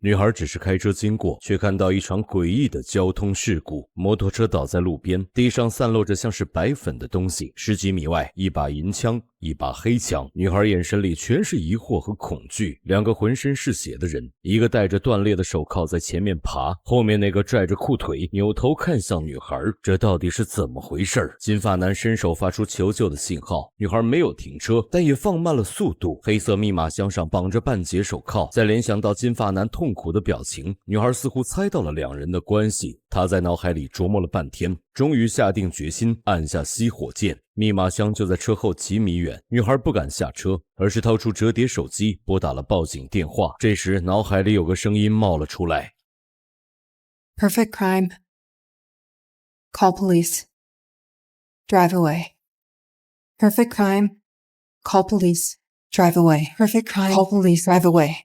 女孩只是开车经过，却看到一场诡异的交通事故。摩托车倒在路边，地上散落着像是白粉的东西。10几米外，一把银枪，一把黑枪。女孩眼神里全是疑惑和恐惧。2个浑身是血的人，一个戴着断裂的手铐在前面爬，后面那个拽着裤腿，扭头看向女孩。这到底是怎么回事？金发男伸手发出求救的信号，女孩没有停车，但也放慢了速度。黑色密码箱上绑着半截手铐，再联想到金发男痛苦的表情，女孩似乎猜到了2人的关系。她在脑海里琢磨了半天，终于下定决心按下熄火键。密码箱就在车后几米远，女孩不敢下车，而是掏出折叠手机拨打了报警电话。这时脑海里有个声音冒了出来 Perfect crime. Call police. Drive away. Perfect crime. Call police. Drive away. Perfect crime. Call police. Drive away.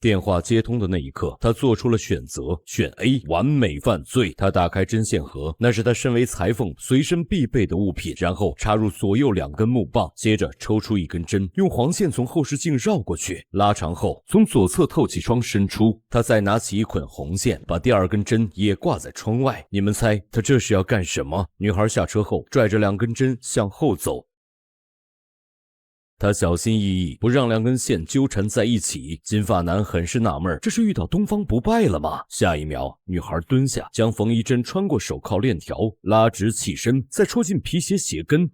电话接通的那一刻，他做出了选择，选 A， 完美犯罪。他打开针线盒，那是他身为裁缝随身必备的物品，然后插入左右2根木棒，接着抽出1根针，用黄线从后视镜绕过去，拉长后从左侧透气窗伸出。他再拿起一捆红线，把第2根针也挂在窗外。你们猜他这是要干什么？女孩下车后，拽着2根针向后走。他小心翼翼，不让2根线纠缠在一起。金发男很是纳闷，这是遇到东方不败了吗？下一秒，女孩蹲下，将缝衣针穿过手铐链条，拉直起身，再戳进皮鞋鞋跟。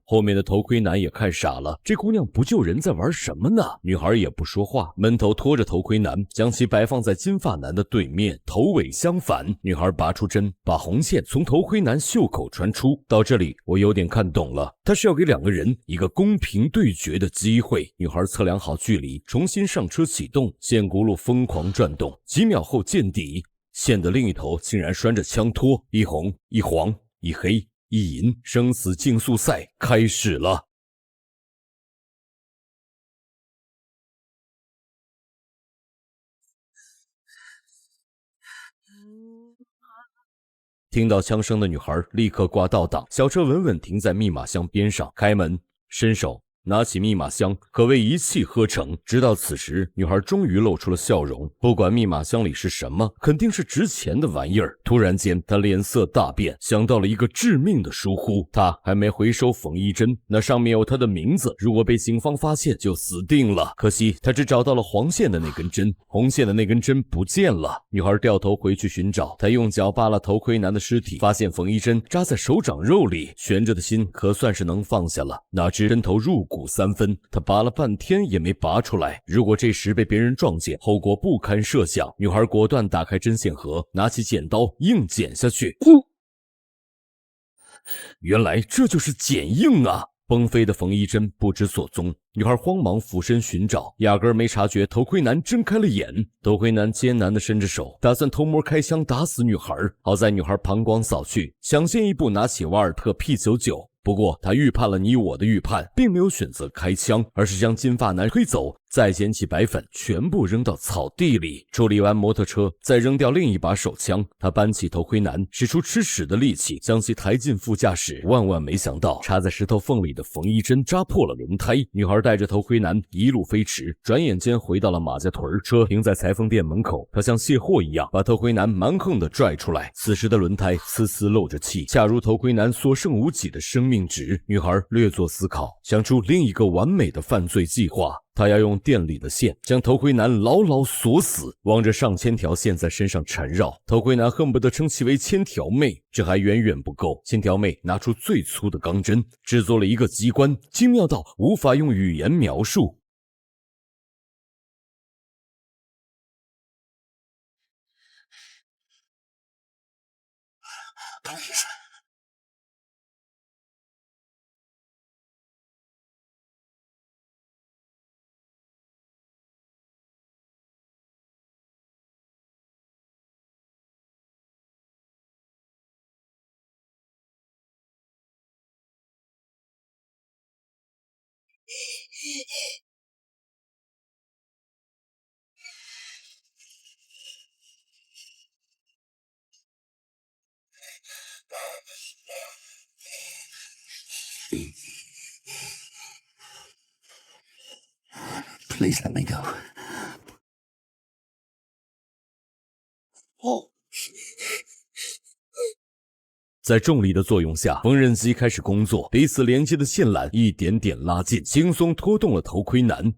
后面的头盔男也看傻了，这姑娘不救人在玩什么呢？女孩也不说话，闷头拖着头盔男，将其摆放在金发男的对面，头尾相反。女孩拔出针，把红线从头盔男袖口穿出。到这里我有点看懂了，她是要给2个人一个公平对决的机会。女孩测量好距离，重新上车启动，线轱辘疯狂转动，几秒后见底，线的另一头竟然拴着枪托，一红一黄一黑一银，生死竞速赛开始了。听到枪声的女孩立刻挂倒档，小车稳稳停在密码箱边上，开门，伸手拿起密码箱，可谓一气呵成。直到此时，女孩终于露出了笑容。不管密码箱里是什么，肯定是值钱的玩意儿。突然间，她脸色大变，想到了一个致命的疏忽。她还没回收缝衣针，那上面有她的名字，如果被警方发现，就死定了。可惜，她只找到了黄线的那根针，红线的那根针不见了。女孩掉头回去寻找，她用脚扒了头盔男的尸体，发现缝衣针扎在手掌肉里，悬着的心可算是能放下了。哪知针头入骨3分，她拔了半天也没拔出来。如果这时被别人撞见，后果不堪设想。女孩果断打开针线盒，拿起剪刀硬剪下去。原来这就是剪映啊！崩飞的缝衣针不知所踪，女孩慌忙俯身寻找，压根没察觉头盔男睁开了眼。头盔男艰难地伸着手，打算偷摸开枪打死女孩。好在女孩膀胱扫去，抢先一步拿起瓦尔特 P99。不过他预判了你我的预判，并没有选择开枪，而是将金发男推走，再捡起白粉全部扔到草地里。处理完摩托车，再扔掉另一把手枪。他搬起头盔男，使出吃屎的力气将其抬进副驾驶。万没想到，插在石头缝里的缝衣针扎破了轮胎。女孩带着头盔男一路飞驰，转眼间回到了马家屯。车停在裁缝店门口，他像卸货一样把头盔男蛮横地拽出来。此时的轮胎丝丝漏着气，恰如头盔男所剩无几的生命值。女孩略作思考，想出另一个完美的犯罪计划。她要用店里的线将头盔男牢牢锁死，望着上千条线在身上缠绕，头盔男恨不得称其为千条妹。这还远远不够，千条妹拿出最粗的钢针，制作了一个机关，精妙到无法用语言描述。Please let me go. Oh. 在重力的作用下，缝纫机开始工作，彼此连接的线缆一点点拉近，轻松拖动了头盔男。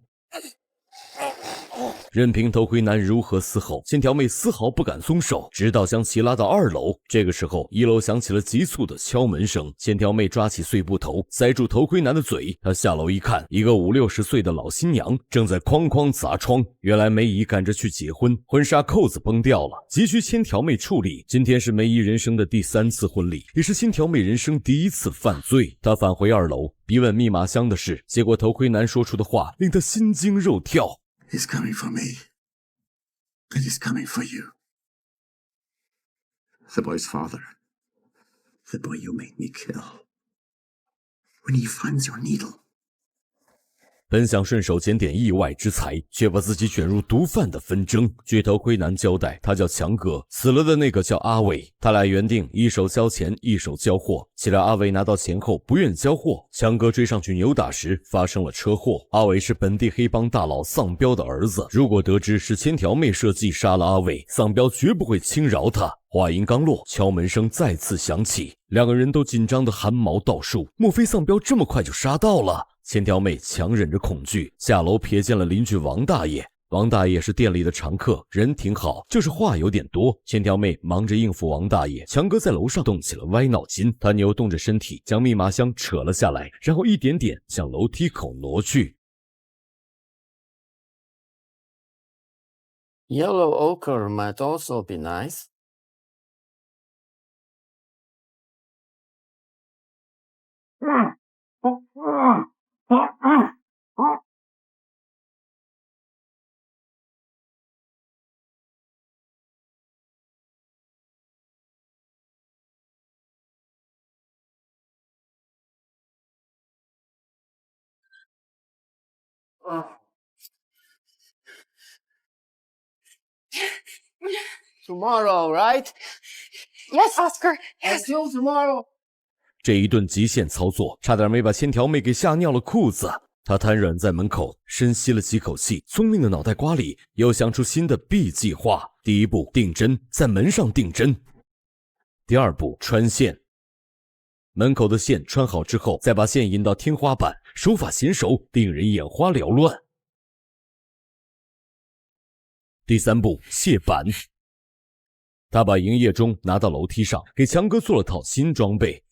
任凭头盔男如何嘶吼，线条妹丝毫不敢松手，直到将其拉到2楼。这个时候，1楼响起了急促的敲门声。线条妹抓起碎布头，塞住头盔男的嘴。她下楼一看，一个50-60岁的老新娘正在哐哐砸窗。原来梅姨赶着去结婚，婚纱扣子崩掉了，急需千条妹处理。今天是梅姨人生的第3次婚礼，也是千条妹人生第1次犯罪。她返回2楼，逼问密码箱的事，结果头盔男说出的话令她心惊肉跳。He's coming for me. And he's coming for you. The boy's father. The boy you made me kill. When he finds your needle. 本想顺手捡点意外之财，却把自己卷入毒贩的纷争。据头盔男交代，他叫强哥，死了的那个叫阿伟。他俩原定一手交钱，一手交货。岂料阿伟拿到钱后不愿交货，强哥追上去扭打时发生了车祸。阿伟是本地黑帮大佬丧彪的儿子，如果得知是千条妹设计杀了阿伟，丧彪绝不会轻饶他。话音刚落，敲门声再次响起，两个人都紧张的汗毛倒竖。莫非丧彪这么快就杀到了？千条妹强忍着恐惧下楼瞥见了邻居王大爷。王大爷是店里的常客，人挺好，就是话有点多。千条妹忙着应付王大爷，强哥在楼上动起了歪脑筋。他扭动着身体将密码箱扯了下来，然后一点点向楼梯口挪去。Yellow ochre might also be nice. Tomorrow, right? Yes, Oscar. Until tomorrow. 这一顿极限操作，差点没把千条妹给吓尿了裤子。他瘫软在门口，深吸了几口气，聪明的脑袋瓜里又想出新的 B 计划。第一步，定针，在门上定针。第二步，穿线。门口的线穿好之后，再把线引到天花板，手法娴熟，令人眼花缭乱。第三步，卸板。他把营业钟拿到楼梯上，给强哥做了套新装备。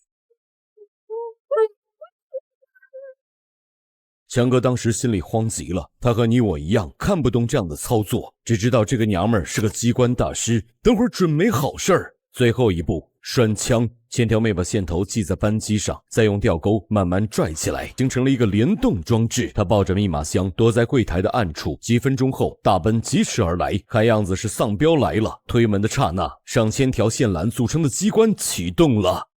强哥当时心里慌极了，他和你我一样看不懂这样的操作，只知道这个娘们儿是个机关大师，等会儿准没好事儿。最后一步，拴枪。千条妹把线头系在扳机上，再用吊钩慢慢拽起来，形成了一个联动装置。她抱着密码箱躲在柜台的暗处，几分钟后大奔疾驰而来，看样子是丧彪来了。推门的刹那，上千条线缆组成的机关启动了。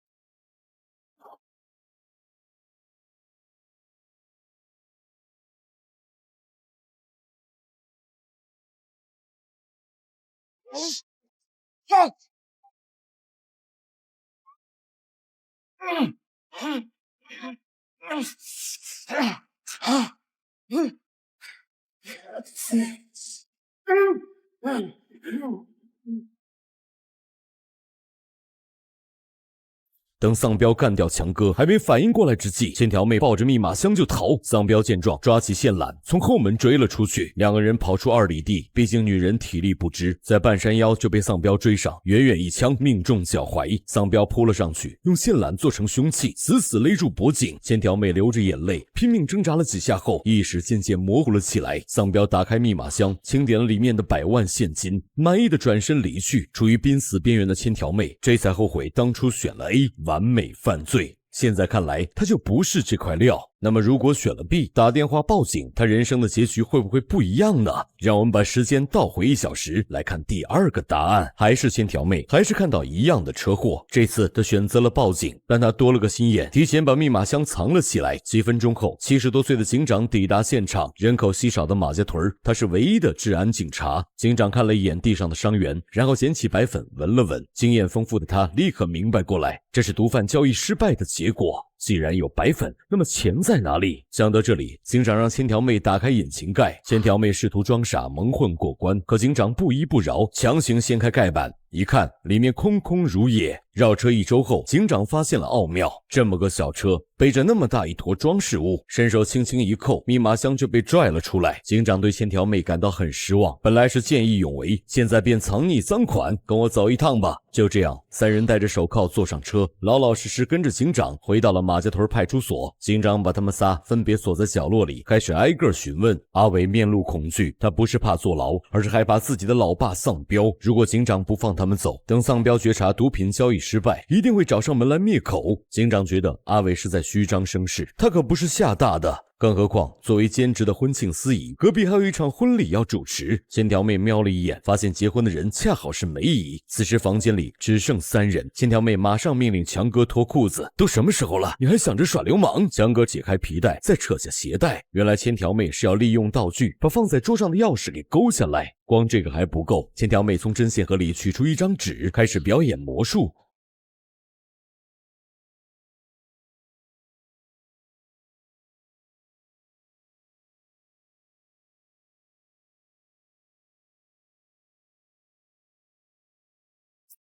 等丧彪干掉强哥，还没反应过来之际，千条妹抱着密码箱就逃。丧彪见状，抓起线缆从后门追了出去。两个人跑出2里地，毕竟女人体力不支，在半山腰就被丧彪追上，远远一枪命中脚踝。丧彪扑了上去，用线缆做成凶器，死死勒住脖颈。千条妹流着眼泪，拼命挣扎了几下后，意识渐渐模糊了起来。丧彪打开密码箱，清点了里面的100万现金，满意的转身离去。处于濒死边缘的千条妹，这才后悔当初选了 A。完美犯罪，现在看来他就不是这块料。那么如果选了 B， 打电话报警，他人生的结局会不会不一样呢？让我们把时间倒回1小时，来看第2个答案。还是千条妹，还是看到一样的车祸。这次他选择了报警，但他多了个心眼，提前把密码箱藏了起来。几分钟后，70多岁的警长抵达现场。人口稀少的马家屯，他是唯一的治安警察。警长看了一眼地上的伤员，然后捡起白粉闻了闻。经验丰富的他立刻明白过来，这是毒贩交易失败的结果。既然有白粉，那么钱在哪里？想到这里，警长让千条妹打开引擎盖。千条妹试图装傻蒙混过关，可警长不依不饶，强行掀开盖板，一看里面空空如也。绕车1周后，警长发现了奥妙，这么个小车背着那么大一坨装饰物，伸手轻轻一扣，密码箱就被拽了出来。警长对千条妹感到很失望，本来是见义勇为，现在变藏匿赃款，跟我走一趟吧。就这样，三人戴着手铐坐上车，老老实实跟着警长回到了马家屯派出所。警长把他们仨分别锁在角落里，开始挨个询问。阿伟面露恐惧，他不是怕坐牢，而是害怕自己的老爸丧彪。如果警长不放他们走，等丧彪觉察毒品交易失败，一定会找上门来灭口。警长觉得阿伟是在虚张声势，他可不是吓大的。更何况，作为兼职的婚庆司仪，隔壁还有一场婚礼要主持。千条妹瞄了一眼，发现结婚的人恰好是梅姨。此时房间里只剩3人，千条妹马上命令强哥脱裤子。都什么时候了，你还想着耍流氓？强哥解开皮带，再扯下鞋带。原来千条妹是要利用道具，把放在桌上的钥匙给勾下来。光这个还不够，千条妹从针线盒里取出一张纸，开始表演魔术。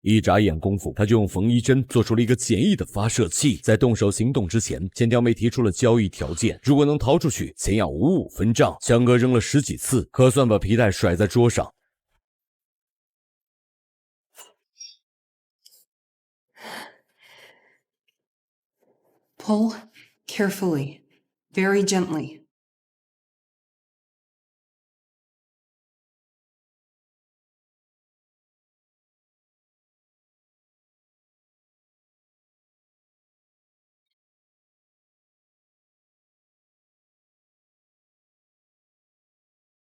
一眨眼功夫，他就用缝衣针做出了一个简易的发射器。在动手行动之前，千条妹提出了交易条件：如果能逃出去，钱要55分账。强哥扔了10几次，可算把皮带甩在桌上。Pull carefully, very gently.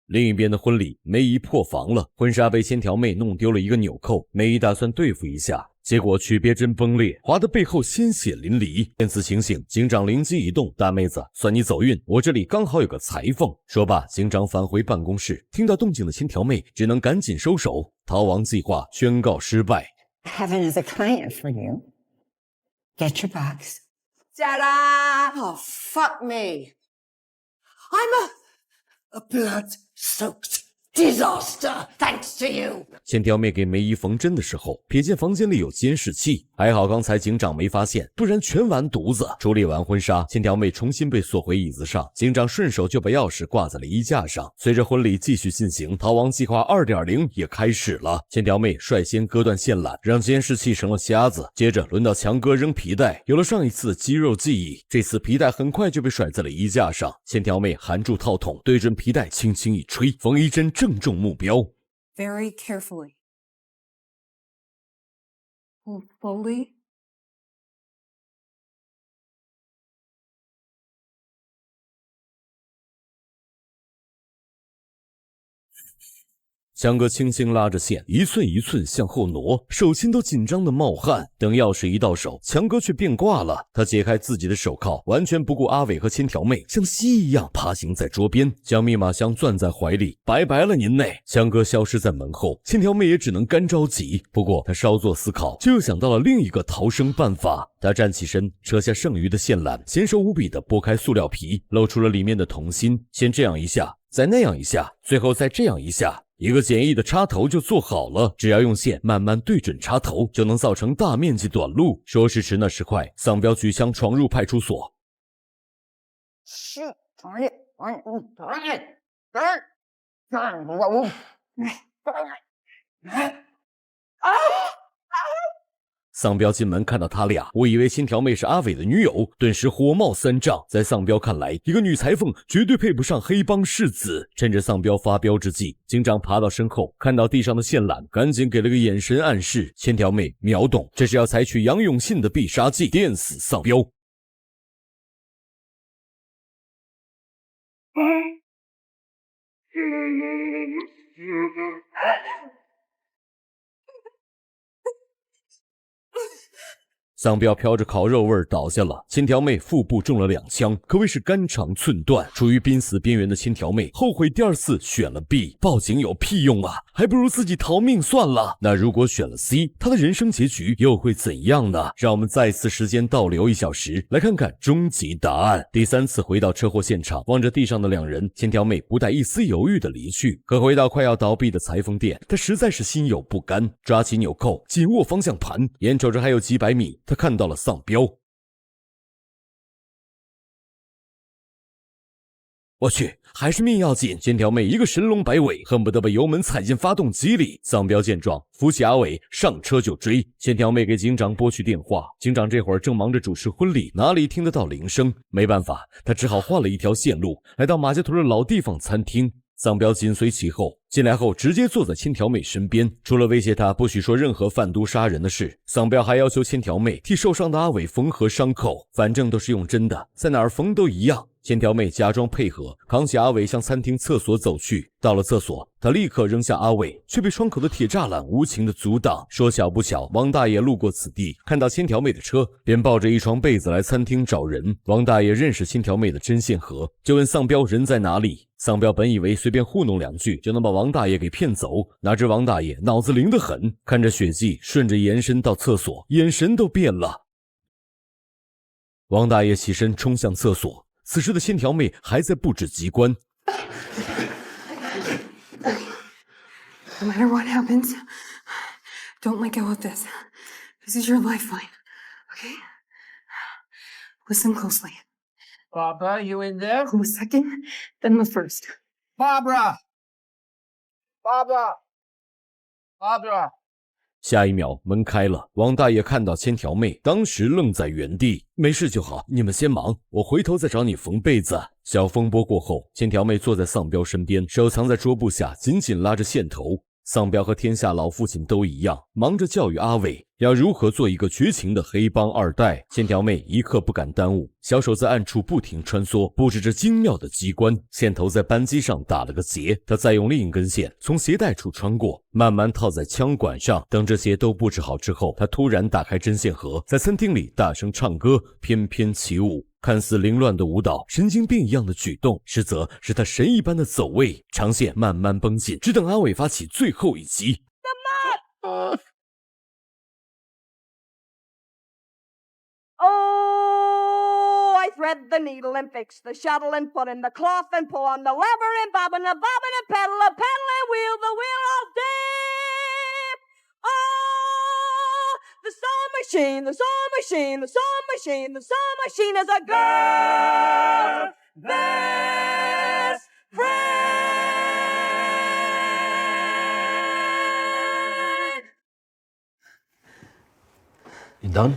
另一边的婚礼，梅姨破防了，婚纱被千条妹弄丢了一个纽扣，梅姨打算对付一下，结果曲别针崩裂，划得背后鲜血淋漓。见此情形，警长灵机一动：“大妹子，算你走运，我这里刚好有个裁缝。”说罢，警长返回办公室。听到动静的千条妹只能赶紧收手，逃亡计划宣告失败。 Heaven is a client for you. Get your box. Ta-da! Oh, fuck me. I'm a blood-soaked disaster, thanks to you. 千条妹给梅姨缝针的时候，瞥见房间里有监视器，还好刚才警长没发现，不然全完犊子。处理完婚纱，千条妹重新被锁回椅子上，警长顺手就把钥匙挂在了衣架上。随着婚礼继续进行，逃亡计划 2.0 也开始了。千条妹率先割断线缆，让监视器成了瞎子。接着轮到强哥扔皮带，有了上一次的肌肉记忆，这次皮带很快就被甩在了衣架上。千条妹含住套筒，对准皮带轻轻一吹，缝衣针正中目标。 Very carefully. Pull slowly. 强哥轻轻拉着线，一寸一寸向后挪，手心都紧张的冒汗。等钥匙一到手，强哥却变卦了。他解开自己的手铐，完全不顾阿伟和千条妹，像蜥一样爬行在桌边，将密码箱攥在怀里。拜拜了您嘞！强哥消失在门后，千条妹也只能干着急。不过他稍作思考，就又想到了另一个逃生办法。他站起身，扯下剩余的线缆，娴熟无比地剥开塑料皮，露出了里面的铜芯。先这样一下，再那样一下，最后再这样一下。 一个简易的插头就做好了，只要用线慢慢对准插头，就能造成大面积短路。说时迟，那时快，丧彪举枪闯入派出所。丧彪进门看到他俩，我以为千条妹是阿伟的女友，顿时火冒三丈。在丧彪看来，一个女裁缝绝对配不上黑帮世子。趁着丧彪发飙之际，警长爬到身后，看到地上的线缆，赶紧给了个眼神暗示。千条妹秒懂，这是要采取杨永信的必杀技，电死丧彪。丧彪飘着烤肉味儿倒下了，千条妹腹部中了2枪，可谓是肝肠寸断。处于濒死边缘的千条妹后悔第2次选了 B， 报警有屁用啊！还还不如自己逃命算了。那如果选了 C， 他的人生结局又会怎样呢？让我们再次时间倒流1小时，来看看终极答案。第3次回到车祸现场，望着地上的2人，千条妹不带一丝犹豫地离去。可回到快要倒闭的裁缝店，她实在是心有不甘，抓起纽扣，紧握方向盘，眼瞅着还有几百米，她看到了丧彪。我去，还是命要紧！千条妹一个神龙摆尾，恨不得把油门踩进发动机里。丧彪见状，扶起阿伟上车就追。千条妹给警长拨去电话，警长这会儿正忙着主持婚礼，哪里听得到铃声？没办法，他只好换了一条线路，来到马家屯的老地方餐厅。丧彪紧随其后，进来后直接坐在千条妹身边，除了威胁她不许说任何贩毒杀人的事，丧彪还要求千条妹替受伤的阿伟缝合伤口，反正都是用针的，在哪儿缝都一样。千条妹假装配合，扛起阿伟向餐厅厕所走去。到了厕所，她立刻扔下阿伟，却被窗口的铁栅栏无情的阻挡。说巧不巧，王大爷路过此地，看到千条妹的车，便抱着一床被子来餐厅找人。王大爷认识千条妹的针线盒，就问丧彪人在哪里。丧彪本以为随便糊弄2句就能把王大爷给骗走，哪知王大爷脑子灵得很，看着血迹顺着延伸到厕所，眼神都变了。王大爷起身冲向厕所，此时的千条妹还在布置机关。No matter what happens, don't let go of this. This is your lifeline, okay? Listen closely. Barbara, you in there? The second, then the first. Barbara! Barbara! Barbara! 下一秒门开了，王大爷看到千条妹，当时愣在原地。没事就好，你们先忙，我回头再找你缝被子。小风波过后，千条妹坐在丧彪身边，手藏在桌布下，紧紧拉着线头。丧彪和天下老父亲都一样，忙着教育阿伟要如何做一个绝情的黑帮2代。千条妹一刻不敢耽误，小手在暗处不停穿梭，布置着精妙的机关。线头在扳机上打了个结，她再用另一根线从鞋带处穿过，慢慢套在枪管上。等这些都布置好之后，她突然打开针线盒，在餐厅里大声唱歌，翩翩起舞。看似凌乱的舞蹈，神经病一样的举动，实则是他神一般的走位。长线慢慢绷紧，只等阿伟发起最后一击。Oh, I thread the needle and fix the shuttle and put in the cloth and pull on the lever and bobbin and pedal and wheel the wheel all day. Oh, the sewing machine, the sewing machine, the sewing machine, the sewing machine is a girl best friend. You done?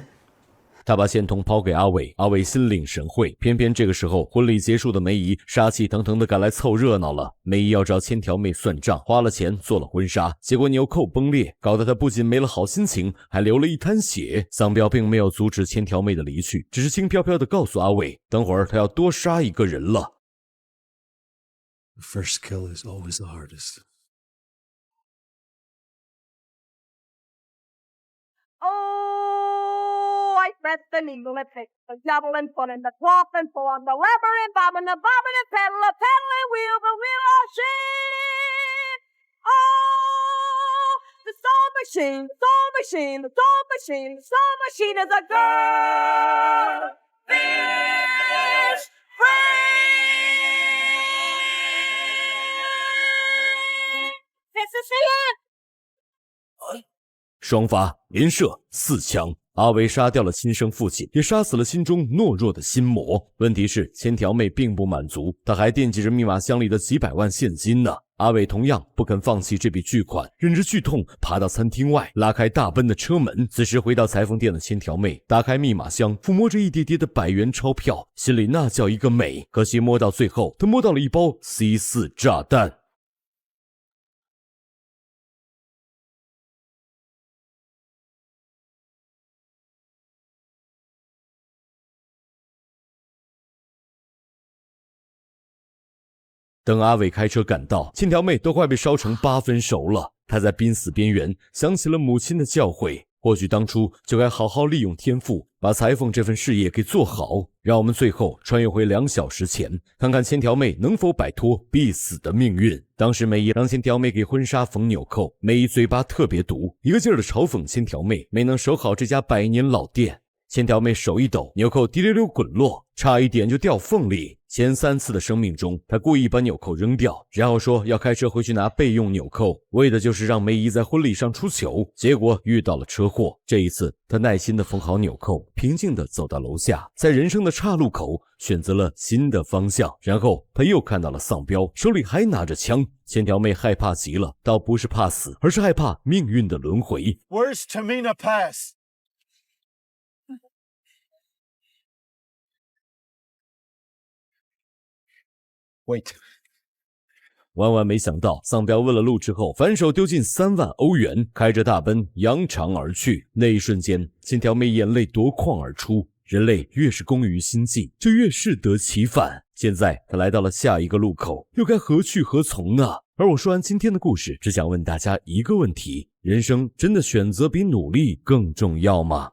他把线筒抛给阿伟，阿伟心领神会。偏偏这个时候，婚礼结束的梅姨杀气腾腾的赶来凑热闹了。梅姨要找千条妹算账，花了钱做了婚纱，结果纽扣崩裂，搞得她不仅没了好心情，还流了一滩血。丧彪并没有阻止千条妹的离去，只是轻飘飘的告诉阿伟，等会儿他要多杀一个人了。The first kill is always the hardest. Oh, I thread the needle and fix the shuttle and put in the cloth and pull on the lever and bobbin and pedal and wheel the wheel all shit. Oh, the sewing machine, the sewing machine, the sewing machine, the sewing machine is a girl best friend. This is the end. 双发连射4枪，阿伟杀掉了亲生父亲，也杀死了心中懦弱的心魔。问题是千条妹并不满足，她还惦记着密码箱里的几百万现金呢。阿伟同样不肯放弃这笔巨款，忍着剧痛爬到餐厅外，拉开大奔的车门。此时回到裁缝店的千条妹打开密码箱，抚摸着一叠叠的100元钞票，心里那叫一个美。可惜摸到最后，她摸到了一包 C4 炸弹。等阿伟开车赶到，千条妹都快被烧成8分熟了。她在濒死边缘，想起了母亲的教诲，或许当初就该好好利用天赋，把裁缝这份事业给做好。让我们最后穿越回2小时前，看看千条妹能否摆脱必死的命运。当时梅姨让千条妹给婚纱缝纽扣，梅姨嘴巴特别毒，一个劲儿的嘲讽千条妹没能守好这家100年老店。千条妹手一抖，纽扣滴溜溜滚落，差一点就掉缝里。前3次的生命中，她故意把纽扣扔掉，然后说要开车回去拿备用纽扣，为的就是让梅姨在婚礼上出糗。结果遇到了车祸。这一次，她耐心地缝好纽扣，平静地走到楼下，在人生的岔路口选择了新的方向。然后她又看到了丧彪，手里还拿着枪。千条妹害怕极了，倒不是怕死，而是害怕命运的轮回。 Where's Tamina Pass? Wait. 万万没想到，丧彪问了路之后，反手丢进3万欧元，开着大奔扬长而去。那一瞬间，千条妹眼泪夺眶而出。人类越是工于心计，就越适得其反。现在他来到了下一个路口，又该何去何从呢？而我说完今天的故事，只想问大家一个问题：人生真的选择比努力更重要吗？